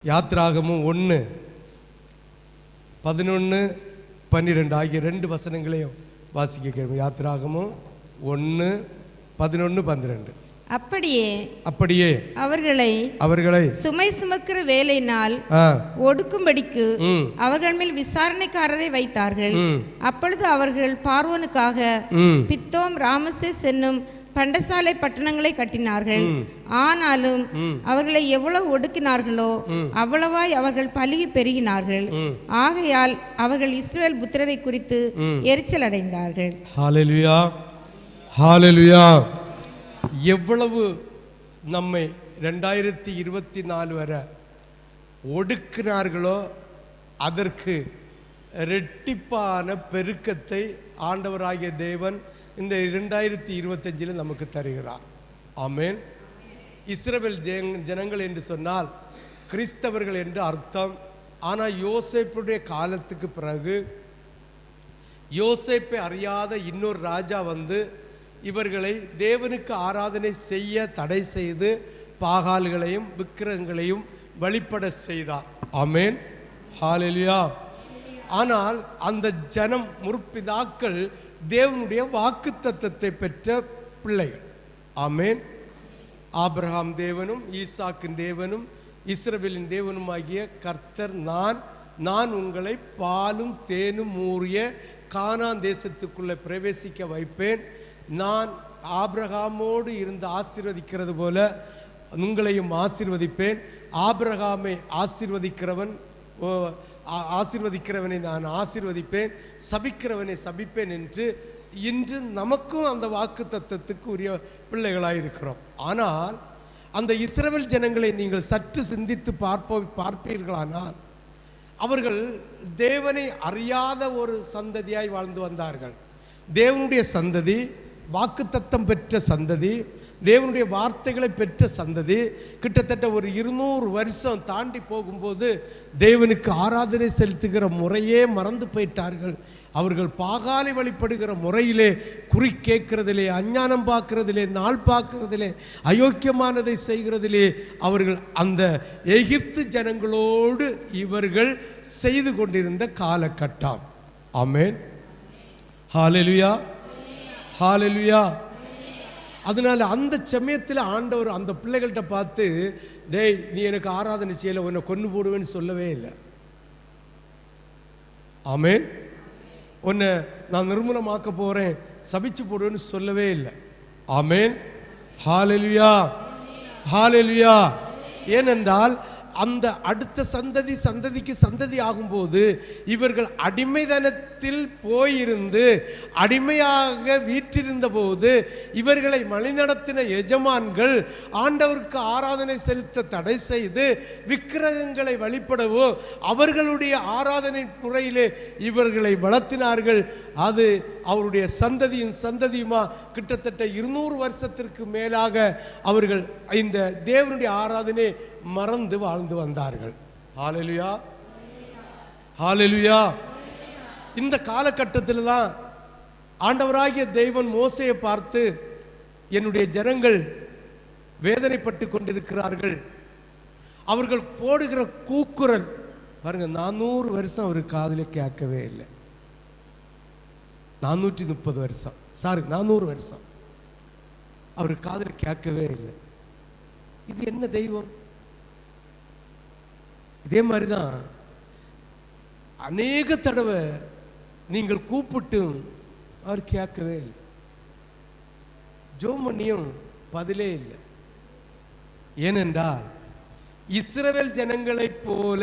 யாத்ராகமும் 1:11-12 ஆகிய 2 வசனங்களையும் வாசிக்க கேட்போம். யாத்ராகமும் 1:11-12. அப்படியே அவர்களை சுமை சுமக்கிற வேலையினால் ஒடுக்கும்படிக்கு அவர்கள் மேல் விசாரணைக்காரரை வைத்தார்கள். அப்பொழுது அவர்கள் பார்வோனுக்காக பித்தோம் ராமசேஸ் என்னும் பண்டசாலை பட்டணங்களை கட்டினார்கள். ஆனாலும் அவர்களை எவ்வளவு ஒடுக்கினார்களோ அவ்வளவாய் அவர்கள் பலுகி பெருகினார்கள். ஆகையால் அவர்கள் இஸ்ரவேல் புத்திரரை குறித்து எரிச்சல் அடைந்தார்கள். ஹல்லேலூயா, ஹல்லேலூயா. எவ்வளவு நம்மை 2024 வரை ஒடுக்கினார்களோ அதற்கு இரட்டிப்பான பெருக்கத்தை ஆண்டவராகிய தேவன் இந்த 2025 நமக்கு தருகிறார். ஆமென். இஸ்ரவேல் ஜனங்கள் என்று சொன்னால் கிறிஸ்தவர்கள் என்று அர்த்தம். ஆனால் யோசேப்புடைய காலத்துக்கு பிறகு யோசேப்பை அறியாத இன்னொரு ராஜா வந்து இவர்களை தேவனுக்கு ஆராதனை செய்ய தடை செய்து பாகால்களையும் விக்கிரகங்களையும் வழிபட செய்தார். ஆமென், ஹல்லேலூயா. ஆனால் அந்த ஜனம் முற்பிதாக்கள் தேவனுடைய வாக்குத்தத்தத்தை பெற்ற பிள்ளைகள். ஆமென். ஆபிரகாம் தேவனும் ஈசாக்கின் தேவனும் இஸ்ரவேலின் தேவனும் ஆகிய கர்த்தர் நான் உங்களை பாலும் தேனும் ஊறிய கானான் தேசத்துக்குள்ளே பிரவேசிக்க வைப்பேன். நான் ஆபிரகாமோடு இருந்து ஆசீர்வதிக்கிறது போல உங்களையும் ஆசீர்வதிப்பேன். ஆபிரகாமை ஆசீர்வதிக்கிறவனை நான் ஆசீர்வதிப்பேன், சபிக்கிறவனை சபிப்பேன் என்று இன்று நமக்கும் அந்த வாக்கு தத்தத்துக்கு உரிய பிள்ளைகளாயிருக்கிறோம். ஆனால் அந்த இஸ்ரவேல் ஜனங்களை நீங்கள் சற்று சிந்தித்து பார்ப்பீர்களானால் அவர்கள் தேவனை அறியாத ஒரு சந்ததியாய் வாழ்ந்து வந்தார்கள். தேவனுடைய சந்ததி, வாக்குத்தத்தம் பெற்ற சந்ததி, தேவனுடைய வார்த்தைகளை பெற்ற சந்ததி கிட்டத்தட்ட ஒரு 200 வருஷம் தாண்டி போகும்போது தேவனுக்கு ஆராதனை செலுத்துகிற முறையே மறந்து போயிட்டார்கள். அவர்கள் பாகாலை வழிபடுகிற முறையிலே, குறி கேட்கிறதிலே, அஞ்ஞானம் பார்க்கிறதிலே, நாள் பார்க்கிறதிலே, அயோக்கியமானதை செய்கிறதிலே அவர்கள் அந்த எகிப்து ஜனங்களோடு இவர்கள் செய்து கொண்டிருந்த காலகட்டம். ஆமென், ஹல்லேலூயா, ஹல்லேலூயா. அதனால அந்த சமயத்தில் ஆண்டவர் அந்த பிள்ளைகள்கிட்ட பார்த்து, டேய் நீ எனக்கு ஆராதனை செய்யலை, உன்னை கொன்று போடுவேன்னு சொல்லவே இல்லை. ஆமென். உன்னை நான் நிர்மூலமாக்க போகிறேன், சபிச்சு போடுவேன்னு சொல்லவே இல்லை. ஆமென், ஹல்லேலூயா, ஹல்லேலூயா. ஏனென்றால் அந்த அடுத்த சந்ததிக்கு சந்ததி ஆகும்போது இவர்கள் அடிமைதனத்தில் போயிருந்து அடிமையாக வீற்றிருந்த போது இவர்களை வழிநடத்தின எஜமான்கள் ஆண்டவருக்கு ஆராதனை செலுத்த தடை செய்து விக்கிரகங்களை வழிபடவோ அவர்களுடைய ஆராதனை முறையிலே இவர்களை வளர்த்தினார்கள். அது அவருடைய சந்ததியுமா கிட்டத்தட்ட 200 வருஷத்திற்கு மேலாக அவர்கள் இந்த தேவனுடைய ஆராதனை மறந்து வாழ்ந்து வந்தார்கள். ஹல்லேலூயா, ஹல்லேலூயா. இந்த காலகட்டத்தில் தான் ஆண்டவராகிய தேவன் மோசேயை பார்த்து, என்னுடைய ஜனங்கள் வேதனைப்பட்டு கொண்டிருக்கிறார்கள், அவர்கள் போடுகிற கூக்குரல் பாருங்க, 400 வருஷம் அவர் காதில் கேட்கவே இல்லை. 430 வருஷம், 400 வருஷம் அவர் காதில் கேட்கவே இல்லை. இது என்ன தெய்வம்? இதே மாதிரிதான் அநேக தடவை நீங்கள் கூப்பிட்டும் அவர் கேட்கவே இல்லை, ஜெபம் பண்ணியும் பதிலே இல்லை. ஏனென்றால் இஸ்ரவேல் ஜனங்களைப் போல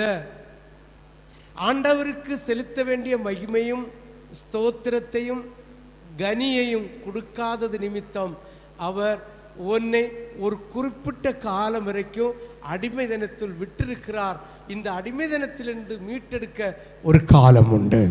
ஆண்டவருக்கு செலுத்த வேண்டிய மகிமையும் ஸ்தோத்திரத்தையும் கனியையும் கொடுக்காதது நிமித்தம் அவர் உன்னை ஒரு குறிப்பிட்ட காலம் வரைக்கும் அடிமைதனத்தில் விட்டிருக்கிறார். இந்த அடிமைதனத்திலிருந்து மீட்டெடுக்க ஒரு காலம் உண்டு.